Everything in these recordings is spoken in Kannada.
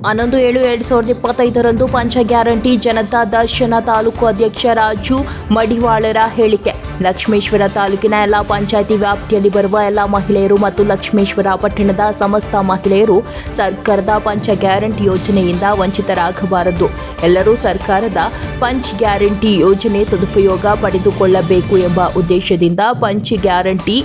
11/7/2025 ಪಂಚ ಗ್ಯಾರಂಟಿ ಜನತಾ ದರ್ಶನ ತಾಲೂಕು ಅಧ್ಯಕ್ಷ ರಾಜು ಮಡಿವಾಳರ ಹೇಳಿಕೆ. ಲಕ್ಷ್ಮೇಶ್ವರ ತಾಲೂಕಿನ ಎಲ್ಲ ಪಂಚಾಯಿತಿ ವ್ಯಾಪ್ತಿಯಲ್ಲಿ ಬರುವ ಎಲ್ಲ ಮಹಿಳೆಯರು ಮತ್ತು ಲಕ್ಷ್ಮೇಶ್ವರ ಪಟ್ಟಣದ ಸಮಸ್ತ ಮಹಿಳೆಯರು ಸರ್ಕಾರದ ಪಂಚ ಗ್ಯಾರಂಟಿ ಯೋಜನೆಯಿಂದ ವಂಚಿತರಾಗಬಾರದು. ಎಲ್ಲರೂ ಸರ್ಕಾರದ ಪಂಚ್ ಗ್ಯಾರಂಟಿ ಯೋಜನೆ ಸದುಪಯೋಗ ಪಡೆದುಕೊಳ್ಳಬೇಕು ಎಂಬ ಉದ್ದೇಶದಿಂದ ಪಂಚ್ ಗ್ಯಾರಂಟಿ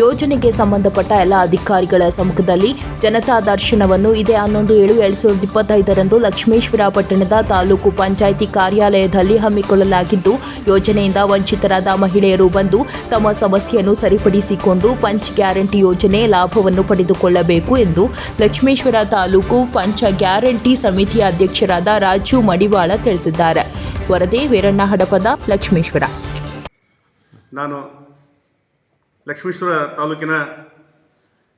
ಯೋಜನೆಗೆ ಸಂಬಂಧಪಟ್ಟ ಎಲ್ಲ ಅಧಿಕಾರಿಗಳ ಸಮ್ಮುಖದಲ್ಲಿ ಜನತಾ ದರ್ಶನವನ್ನು ಇದೇ 11/7/2025 ಲಕ್ಷ್ಮೇಶ್ವರ ಪಟ್ಟಣದ ತಾಲೂಕು ಪಂಚಾಯಿತಿ ಕಾರ್ಯಾಲಯದಲ್ಲಿ ಹಮ್ಮಿಕೊಳ್ಳಲಾಗಿದ್ದು, ಯೋಜನೆಯಿಂದ ವಂಚಿತರಾದ ಮಹಿಳೆಯರು ಬಂದು ತಮ್ಮ ಸಮಸ್ಯೆಯನ್ನು ಸರಿಪಡಿಸಿಕೊಂಡು ಪಂಚ್ ಗ್ಯಾರಂಟಿ ಯೋಜನೆ ಲಾಭವನ್ನು ಪಡೆದುಕೊಳ್ಳಬೇಕು ಎಂದು ಲಕ್ಷ್ಮೇಶ್ವರ ತಾಲೂಕು ಪಂಚ ಗ್ಯಾರಂಟಿ ಸಮಿತಿಯ ಅಧ್ಯಕ್ಷರಾದ ರಾಜು ಮಡಿವಾಳ ತಿಳಿಸಿದ್ದಾರೆ. ವರದಿ ವೀರಣ್ಣ ಹಡಪದ, ಲಕ್ಷ್ಮೇಶ್ವರ. ನಾನು ಲಕ್ಷ್ಮೇಶ್ವರ ತಾಲೂಕಿನ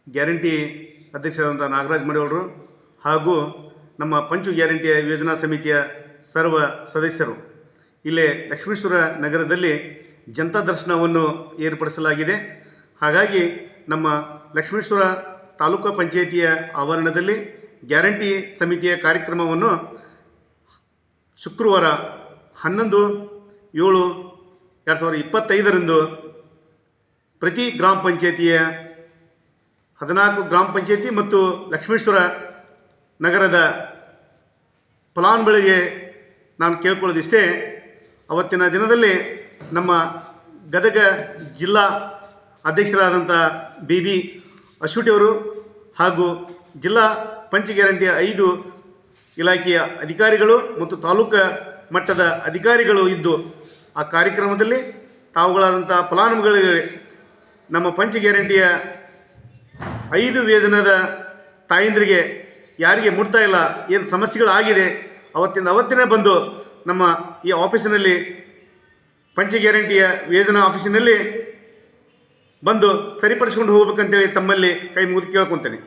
ಗ್ಯಾರಂಟಿ ಅಧ್ಯಕ್ಷರಾದಂಥ ನಾಗರಾಜ್ ಮಡಿವಾಳರು ಹಾಗೂ ನಮ್ಮ ಪಂಚು ಗ್ಯಾರಂಟಿಯ ಯೋಜನಾ ಸಮಿತಿಯ ಸರ್ವ ಸದಸ್ಯರು ಇಲ್ಲೇ ಲಕ್ಷ್ಮೇಶ್ವರ ನಗರದಲ್ಲಿ ಜನತಾ ದರ್ಶನವನ್ನು ಏರ್ಪಡಿಸಲಾಗಿದೆ. ಹಾಗಾಗಿ ನಮ್ಮ ಲಕ್ಷ್ಮೇಶ್ವರ ತಾಲೂಕು ಪಂಚಾಯಿತಿಯ ಆವರಣದಲ್ಲಿ ಗ್ಯಾರಂಟಿ ಸಮಿತಿಯ ಕಾರ್ಯಕ್ರಮವನ್ನು ಶುಕ್ರವಾರ 11/7/2025 ಪ್ರತಿ ಗ್ರಾಮ ಪಂಚಾಯಿತಿಯ 14 ಗ್ರಾಮ ಪಂಚಾಯಿತಿ ಮತ್ತು ಲಕ್ಷ್ಮೇಶ್ವರ ನಗರದ ಫಲಾನುಭವಿಗಳಿಗೆ ನಾನು ಕೇಳ್ಕೊಳ್ಳೋದಿಷ್ಟೇ, ಅವತ್ತಿನ ದಿನದಲ್ಲಿ ನಮ್ಮ ಗದಗ ಜಿಲ್ಲಾ ಅಧ್ಯಕ್ಷರಾದಂಥ BB ಅಶ್ವಟಿಯವರು ಹಾಗೂ ಜಿಲ್ಲಾ ಪಂಚ ಗ್ಯಾರಂಟಿಯ 5 ಇಲಾಖೆಯ ಅಧಿಕಾರಿಗಳು ಮತ್ತು ತಾಲೂಕು ಮಟ್ಟದ ಅಧಿಕಾರಿಗಳು ಇದ್ದು ಆ ಕಾರ್ಯಕ್ರಮದಲ್ಲಿ ತಾವುಗಳಾದಂಥ ಫಲಾನುಭವಿಗಳಿಗೆ ನಮ್ಮ ಪಂಚ ಗ್ಯಾರಂಟಿಯ 5 ಯೋಜನೆದ ತಾಯಂದ್ರಿಗೆ ಯಾರಿಗೆ ಮುಟ್ತಾ ಇಲ್ಲ, ಏನು ಸಮಸ್ಯೆಗಳಾಗಿದೆ ಅವತ್ತಿನೇ ಬಂದು ನಮ್ಮ ಈ ಆಫೀಸಿನಲ್ಲಿ ಪಂಚ ಗ್ಯಾರಂಟಿಯ ಯೋಜನಾ ಆಫೀಸಿನಲ್ಲಿ ಬಂದು ಸರಿಪಡಿಸ್ಕೊಂಡು ಹೋಗ್ಬೇಕಂತೇಳಿ ತಮ್ಮಲ್ಲಿ ಕೈ ಮುಗಿದು ಕೇಳ್ಕೊತೇನೆ.